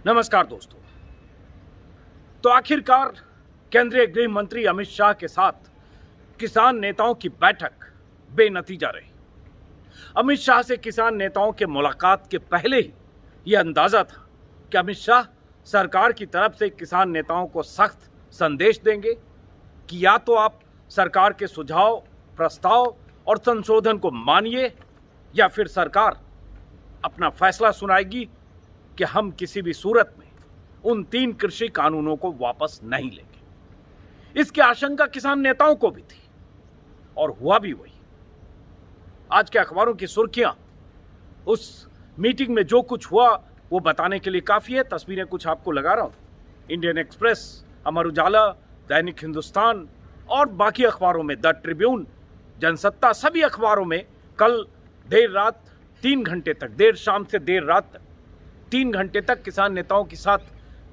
नमस्कार दोस्तों। तो आखिरकार केंद्रीय गृह मंत्री अमित शाह के साथ किसान नेताओं की बैठक बेनतीजा रही। अमित शाह से किसान नेताओं के मुलाकात के पहले ही यह अंदाजा था कि अमित शाह सरकार की तरफ से किसान नेताओं को सख्त संदेश देंगे कि या तो आप सरकार के सुझाव, प्रस्ताव और संशोधन को मानिए या फिर सरकार अपना फैसला सुनाएगी कि हम किसी भी सूरत में उन 3 कृषि कानूनों को वापस नहीं लेंगे। इसकी आशंका किसान नेताओं को भी थी और हुआ भी वही। आज के अखबारों की सुर्खियां उस मीटिंग में जो कुछ हुआ वो बताने के लिए काफी है। तस्वीरें कुछ आपको लगा रहा हूं। इंडियन एक्सप्रेस, अमर उजाला, दैनिक हिंदुस्तान और बाकी अखबारों में, द ट्रिब्यून, जनसत्ता, सभी अखबारों में कल देर रात 3 घंटे तक, देर शाम से देर रात तक 3 घंटे तक किसान नेताओं के साथ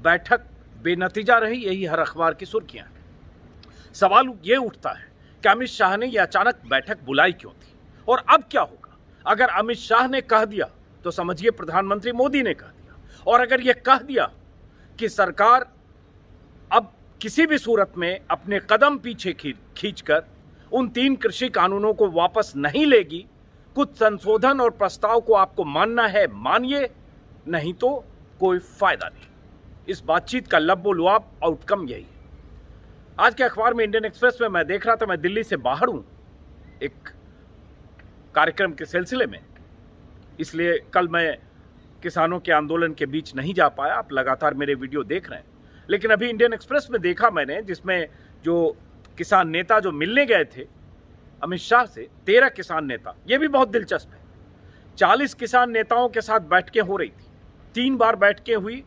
बैठक बेनतीजा रही। यही हर अखबार की सुर्खियां हैं। सवाल ये उठता है कि अमित शाह ने यह अचानक बैठक बुलाई क्यों थी और अब क्या होगा। अगर अमित शाह ने कह दिया तो समझिए प्रधानमंत्री मोदी ने कह दिया, और अगर यह कह दिया कि सरकार अब किसी भी सूरत में अपने कदम पीछे खींचकर उन 3 कृषि कानूनों को वापस नहीं लेगी, कुछ संशोधन और प्रस्ताव को आपको मानना है मानिए, नहीं तो कोई फायदा नहीं। इस बातचीत का लबोलुआब आउटकम यही है। आज के अखबार में, इंडियन एक्सप्रेस में मैं देख रहा था, मैं दिल्ली से बाहर हूं एक कार्यक्रम के सिलसिले में, इसलिए कल मैं किसानों के आंदोलन के बीच नहीं जा पाया। आप लगातार मेरे वीडियो देख रहे हैं, लेकिन अभी इंडियन एक्सप्रेस में देखा मैंने, जिसमें जो किसान नेता जो मिलने गए थे अमित शाह से, 13 किसान नेता, ये भी बहुत दिलचस्प है। 40 किसान नेताओं के साथ बैठकें हो रही थी, 3 बार बैठकें हुई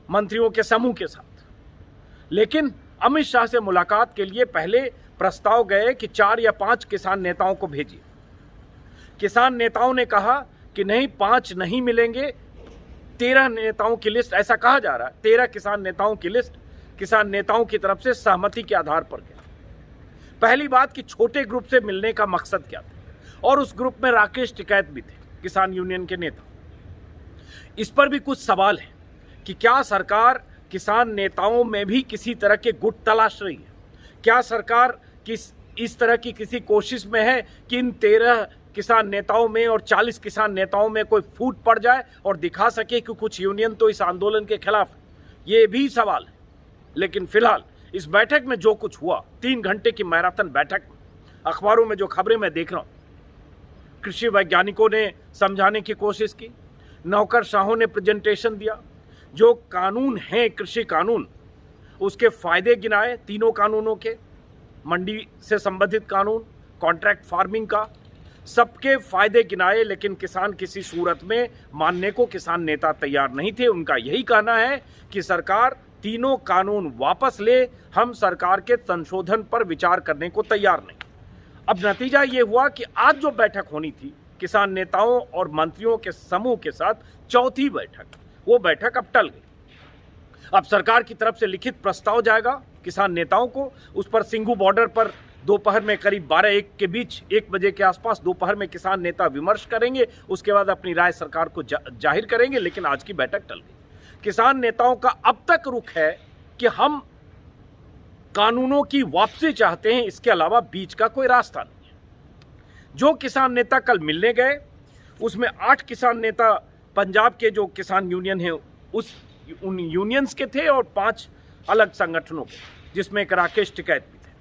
मंत्रियों के समूह के साथ। लेकिन अमित शाह से मुलाकात के लिए पहले प्रस्ताव गए कि 4 या 5 किसान नेताओं को भेजिए। किसान नेताओं ने कहा कि नहीं, 5 नहीं मिलेंगे, 13 नेताओं की लिस्ट, ऐसा कहा जा रहा है, 13 किसान नेताओं की लिस्ट किसान नेताओं की तरफ से सहमति के आधार पर गया। पहली बात कि छोटे ग्रुप से मिलने का मकसद क्या था, और उस ग्रुप में राकेश टिकैत भी थे, किसान यूनियन के नेता। इस पर भी कुछ सवाल है कि क्या सरकार किसान नेताओं में भी किसी तरह के गुट तलाश रही है? क्या सरकार इस तरह की किसी कोशिश में है कि इन 13 किसान नेताओं में और 40 किसान नेताओं में कोई फूट पड़ जाए और दिखा सके कि कुछ यूनियन तो इस आंदोलन के खिलाफ है? ये भी सवाल है। लेकिन फिलहाल इस बैठक में जो कुछ हुआ, 3 घंटे की मैराथन बैठक में, अखबारों में जो खबरें मैं देख रहा हूं, कृषि वैज्ञानिकों ने समझाने की कोशिश की, नौकरशाहों ने प्रेजेंटेशन दिया, जो कानून हैं कृषि कानून उसके फायदे गिनाए, 3 कानूनों के, मंडी से संबंधित कानून, कॉन्ट्रैक्ट फार्मिंग का, सबके फायदे गिनाए। लेकिन किसान किसी सूरत में मानने को किसान नेता तैयार नहीं थे। उनका यही कहना है कि सरकार 3 कानून वापस ले, हम सरकार के संशोधन पर विचार करने को तैयार नहीं। अब नतीजा ये हुआ कि आज जो बैठक होनी थी किसान नेताओं और मंत्रियों के समूह के साथ, 4थी बैठक, वो बैठक अब टल गई। अब सरकार की तरफ से लिखित प्रस्ताव जाएगा किसान नेताओं को, उस पर सिंघू बॉर्डर पर दोपहर में करीब 12-1 के बीच, 1 बजे के आसपास दोपहर में किसान नेता विमर्श करेंगे, उसके बाद अपनी राय सरकार को जाहिर करेंगे। लेकिन आज की बैठक टल गई। किसान नेताओं का अब तक रुख है कि हम कानूनों की वापसी चाहते हैं, इसके अलावा बीच का कोई रास्ता नहीं। जो किसान नेता कल मिलने गए उसमें 8 किसान नेता पंजाब के जो किसान यूनियन है उन यूनियंस के थे और 5 अलग संगठनों के, जिसमें एक राकेश टिकैत भी थे।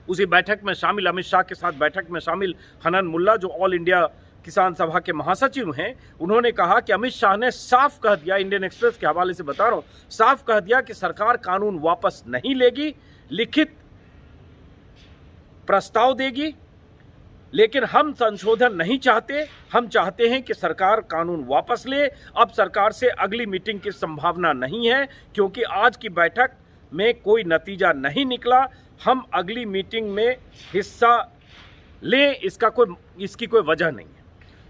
उसी बैठक में शामिल, अमित शाह के साथ बैठक में शामिल हनन मुल्ला, जो ऑल इंडिया किसान सभा के महासचिव हैं, उन्होंने कहा कि अमित शाह ने साफ कह दिया, इंडियन एक्सप्रेस के हवाले से बता रहा हूं, साफ कह दिया कि सरकार कानून वापस नहीं लेगी, लिखित प्रस्ताव देगी, लेकिन हम संशोधन नहीं चाहते। हम चाहते हैं कि सरकार कानून वापस ले। अब सरकार से अगली मीटिंग की संभावना नहीं है, क्योंकि आज की बैठक में कोई नतीजा नहीं निकला। हम अगली मीटिंग में हिस्सा लें, इसकी कोई वजह नहीं है।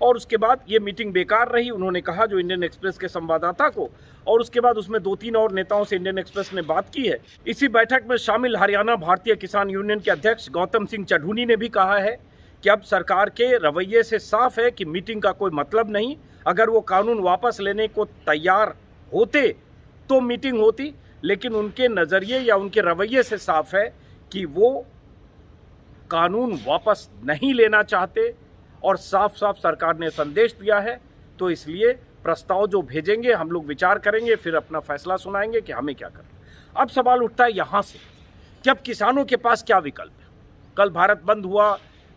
और उसके बाद ये मीटिंग बेकार रही, उन्होंने कहा, जो इंडियन एक्सप्रेस के संवाददाता को। और उसके बाद उसमें 2-3 और नेताओं से इंडियन एक्सप्रेस ने बात की है। इसी बैठक में शामिल हरियाणा भारतीय किसान यूनियन के अध्यक्ष गौतम सिंह चढ़ूनी ने भी कहा है कि अब सरकार के रवैये से साफ है कि मीटिंग का कोई मतलब नहीं। अगर वो कानून वापस लेने को तैयार होते तो मीटिंग होती, लेकिन उनके नज़रिए या उनके रवैये से साफ है कि वो कानून वापस नहीं लेना चाहते और साफ साफ सरकार ने संदेश दिया है। तो इसलिए प्रस्ताव जो भेजेंगे हम लोग विचार करेंगे, फिर अपना फैसला सुनाएंगे कि हमें क्या करना। अब सवाल उठता है यहाँ से कि अब किसानों के पास क्या विकल्प है। कल भारत बंद हुआ,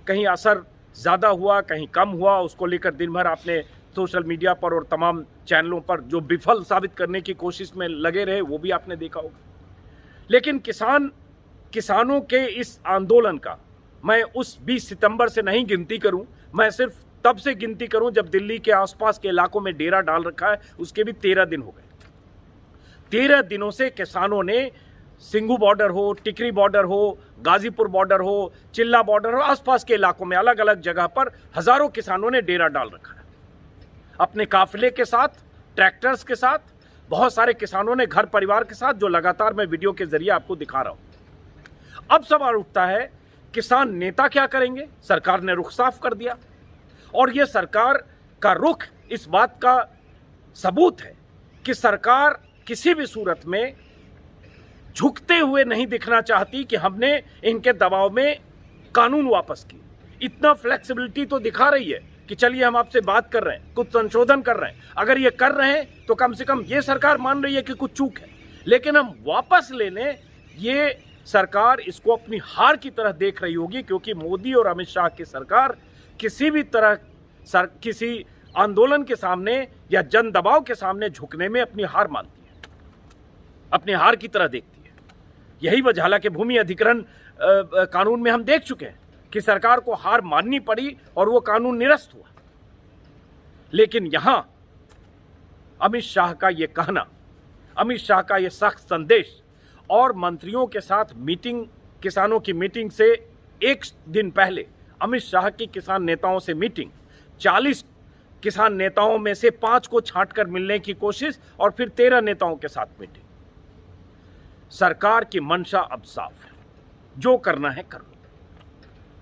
कहीं असर ज़्यादा हुआ, कहीं कम हुआ, उसको लेकर दिन भर आपने सोशल मीडिया पर और तमाम चैनलों पर जो विफल साबित करने की कोशिश में लगे रहे वो भी आपने देखा होगा। लेकिन किसानों के इस आंदोलन का मैं उस 20 सितंबर से नहीं गिनती करूं, मैं सिर्फ तब से गिनती करूं जब दिल्ली के आसपास के इलाकों में डेरा डाल रखा है, उसके भी 13 दिन हो गए। 13 दिनों से किसानों ने सिंघू बॉर्डर हो, टिकरी बॉर्डर हो, गाजीपुर बॉर्डर हो, चिल्ला बॉर्डर हो, आसपास के इलाकों में अलग अलग जगह पर हजारों किसानों ने डेरा डाल रखा है अपने काफिले के साथ, ट्रैक्टर्स के साथ। बहुत सारे किसानों ने घर परिवार के साथ, जो लगातार मैं वीडियो के जरिए आपको दिखा रहा हूं। अब सवाल उठता है किसान नेता क्या करेंगे। सरकार ने रुख साफ कर दिया और यह सरकार का रुख इस बात का सबूत है कि सरकार किसी भी सूरत में झुकते हुए नहीं दिखना चाहती कि हमने इनके दबाव में कानून वापस किए। इतना फ्लेक्सिबिलिटी तो दिखा रही है कि चलिए हम आपसे बात कर रहे हैं, कुछ संशोधन कर रहे हैं। अगर ये कर रहे हैं तो कम से कम ये सरकार मान रही है कि कुछ चूक है, लेकिन हम वापस ले लें, ये सरकार इसको अपनी हार की तरह देख रही होगी, क्योंकि मोदी और अमित शाह की सरकार किसी भी तरह किसी आंदोलन के सामने या जन दबाव के सामने झुकने में अपनी हार मानती है, अपनी हार की तरह देखती है। यही वजह, हालांकि भूमि अधिग्रहण कानून में हम देख चुके हैं कि सरकार को हार माननी पड़ी और वो कानून निरस्त हुआ। लेकिन यहां अमित शाह का ये कहना, अमित शाह का ये सख्त संदेश और मंत्रियों के साथ मीटिंग, किसानों की मीटिंग से एक दिन पहले अमित शाह की किसान नेताओं से मीटिंग, 40 किसान नेताओं में से 5 को छांटकर मिलने की कोशिश और फिर 13 नेताओं के साथ मीटिंग। सरकार की मंशा अब साफ है, जो करना है कर लो।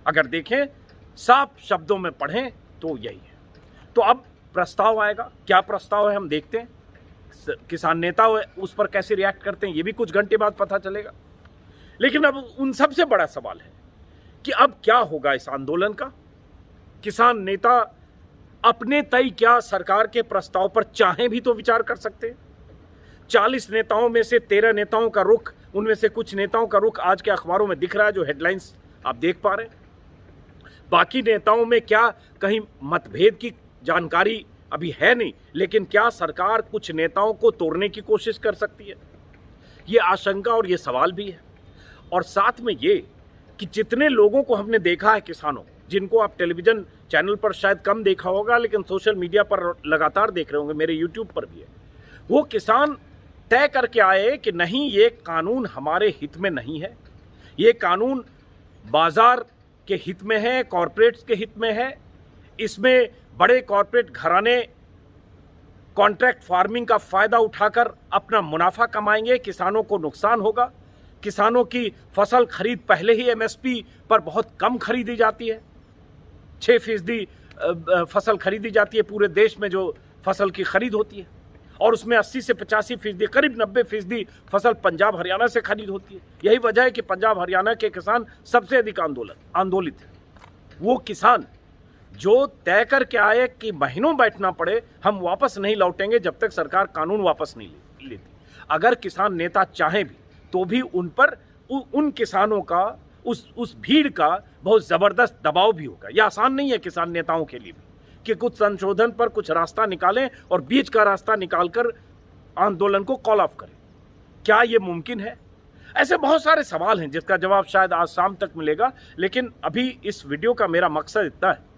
अगर देखें, साफ शब्दों में पढ़ें तो यही है। तो अब प्रस्ताव आएगा, क्या प्रस्ताव है हम देखते हैं। किसान नेता उस पर कैसे रिएक्ट करते हैं ये भी कुछ घंटे बाद पता चलेगा। लेकिन अब उन सबसे बड़ा सवाल है कि अब क्या होगा इस आंदोलन का। किसान नेता अपने तय क्या सरकार के प्रस्ताव पर चाहें भी तो विचार कर सकते हैं। 40 नेताओं में से 13 नेताओं का रुख, उनमें से कुछ नेताओं का रुख आज के अखबारों में दिख रहा है, जो हेडलाइंस आप देख पा रहे हैं। बाकी नेताओं में क्या कहीं मतभेद की जानकारी अभी है नहीं, लेकिन क्या सरकार कुछ नेताओं को तोड़ने की कोशिश कर सकती है, ये आशंका और ये सवाल भी है। और साथ में ये कि जितने लोगों को हमने देखा है, किसानों जिनको आप टेलीविजन चैनल पर शायद कम देखा होगा, लेकिन सोशल मीडिया पर लगातार देख रहे होंगे, मेरे यूट्यूब पर भी है, वो किसान तय करके आए कि नहीं, ये कानून हमारे हित में नहीं है, ये कानून बाजार के हित में है, कॉरपोरेट्स के हित में है। इसमें बड़े कॉरपोरेट घराने कॉन्ट्रैक्ट फार्मिंग का फायदा उठाकर अपना मुनाफा कमाएंगे, किसानों को नुकसान होगा। किसानों की फसल खरीद पहले ही एमएसपी पर बहुत कम खरीदी जाती है, 6% फसल खरीदी जाती है पूरे देश में जो फसल की खरीद होती है, और उसमें 80 से 85%, करीब 90% फसल पंजाब हरियाणा से खरीद होती है। यही वजह है कि पंजाब हरियाणा के किसान सबसे अधिक आंदोलित है। वो किसान जो तय करके आए कि महीनों बैठना पड़े, हम वापस नहीं लौटेंगे जब तक सरकार कानून वापस नहीं लेती। अगर किसान नेता चाहें भी तो भी उन पर, उन किसानों का, उस भीड़ का बहुत ज़बरदस्त दबाव भी होगा। यह आसान नहीं है किसान नेताओं के लिए भी कि कुछ संशोधन पर कुछ रास्ता निकालें और बीच का रास्ता निकालकर आंदोलन को कॉल ऑफ करें। क्या ये मुमकिन है? ऐसे बहुत सारे सवाल हैं जिसका जवाब शायद आज शाम तक मिलेगा। लेकिन अभी इस वीडियो का मेरा मकसद इतना है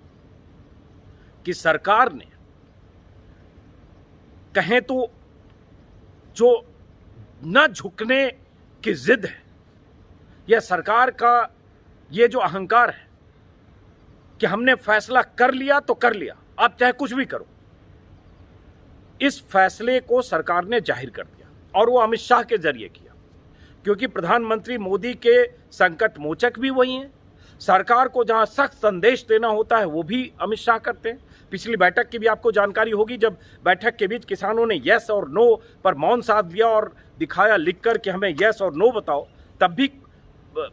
कि सरकार ने, कहें तो जो न झुकने की जिद है, यह सरकार का ये जो अहंकार है कि हमने फैसला कर लिया तो कर लिया, आप चाहे कुछ भी करो, इस फैसले को सरकार ने जाहिर कर दिया और वो अमित शाह के जरिए किया, क्योंकि प्रधानमंत्री मोदी के संकट मोचक भी वही हैं। सरकार को जहां सख्त संदेश देना होता है वो भी अमित शाह करते हैं। पिछली बैठक की भी आपको जानकारी होगी, जब बैठक के बीच किसानों ने यस और नो पर मौन साध दिया और दिखाया लिखकर कि हमें यस और नो बताओ, तब भी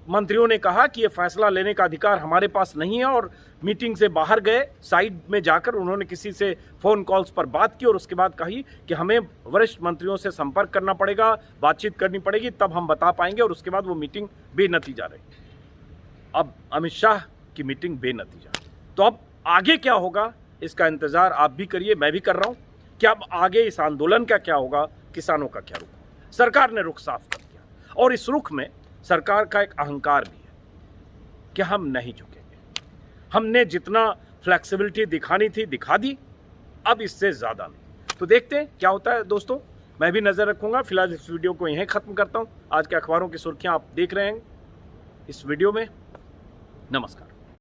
मंत्रियों ने कहा कि ये फैसला लेने का अधिकार हमारे पास नहीं है और मीटिंग से बाहर गए। साइड में जाकर उन्होंने किसी से फ़ोन कॉल्स पर बात की और उसके बाद कही कि हमें वरिष्ठ मंत्रियों से संपर्क करना पड़ेगा, बातचीत करनी पड़ेगी, तब हम बता पाएंगे। और उसके बाद वो मीटिंग बेनतीजा रही। अब अमित शाह की मीटिंग बेनतीजा, तो अब आगे क्या होगा इसका इंतज़ार आप भी करिए, मैं भी कर रहा हूँ कि अब आगे इस आंदोलन का क्या होगा, किसानों का क्या रुख होगा। सरकार ने रुख साफ कर दिया और इस रुख में सरकार का एक अहंकार भी है कि हम नहीं झुकेंगे। हमने जितना फ्लेक्सिबिलिटी दिखानी थी दिखा दी, अब इससे ज़्यादा नहीं। तो देखते हैं क्या होता है दोस्तों, मैं भी नज़र रखूँगा। फिलहाल इस वीडियो को यहीं ख़त्म करता हूँ। आज के अखबारों की सुर्खियाँ आप देख रहे हैं इस वीडियो में। नमस्कार।